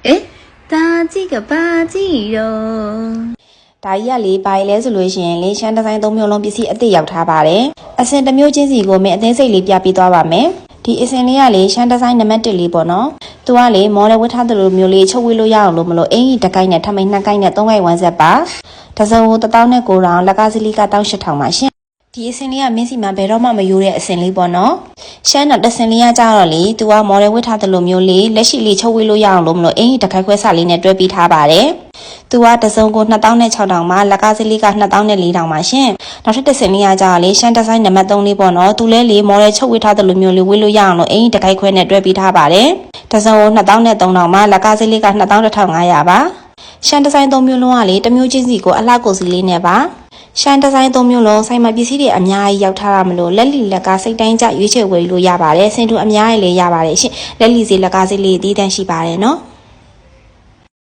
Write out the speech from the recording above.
诶，大几个八几哟？ ဒါကြီးကလေဘာလဲဆိုလို့ရှိရင်လေရှမ်းဒီဇိုင်း၃မျိုးလုံးပစ္စည်းအသစ်ရောက်ထားပါတယ်အစင်တစ်မျိုးချင်းစီကိုမင်းအသေးစိတ်လေးပြပေးသွားပါမယ်ဒီအစင်လေးကလေရှမ်းဒီဇိုင်းနံပါတ်1လေးပေါ့နော်သူကလေမော်ဒယ်ဝတ်ထားသလိုမျိုးလေးချုပ်ဝေးလို့ရအောင်လို့မလို့အင်ကြီးတစ်ကိုက်နဲ့ထမိန်နှစ်ကိုက်နဲ့သုံးကိုက်ဝမ်းဆက်ပါတစ်စုံကို1900လက်ကစီလီက18000ပါရှင်ဒီအစင်လေးကမင်းစီမှာဘယ်တော့မှမယိုးတဲ့အစင်လေးပေါ့နော်ရှမ်းတော့တစင်လေးကကြတော့လေသူကမော်ဒယ်ဝတ်ထားသလိုမျိုးလေးလက်ရှိလေးချုပ်ဝေးလို့ရအောင်လို့မလို့အင်ကြီးတစ်ခိုက်ခွဲစလေးနဲ့တွဲပြီးထားပါတယ်သူကတစုံကို2600မှာလက်ကစီလီက2400ပါရှင်နောက်ထပ်တစ်စင်လေးကကြတော့လေရှမ်းဒီဇိုင်းနံပါတ်3လေးပေါ့နော်သူလဲလေမော်ဒယ်ချုပ်ဝေးထားသလိုမျိုးလေးဝေးလို့ရအောင်လို့အင်ကြီးတစ်ခိုက်ခွဲနဲ့တွဲပြီးထားပါတယ်တစုံကို2300မှာလက်ကစီလီက2500ပါရှမ်းဒီဇိုင်း3မျိုးလုံးကလေတစ်မျိုးချင်းစီကိုအလှကိုစီလေးနဲ့ပါရှမ်းဒီဇိုင်း3မျိုးလုံးဆိုင်မှာပစ္စည်းတွေအများကြီးရောက်ထားတာမလို့လက်လီလက်ကစိတ်တိုင်းကျရွေးချယ်ဝယ်လို့ရပါတယ်စင်တူအများကြီးလည်းရပါတယ်ရှင်လက်လီစီလက်ကစီလေးအသေးတန်းရှိပါတယ်နော်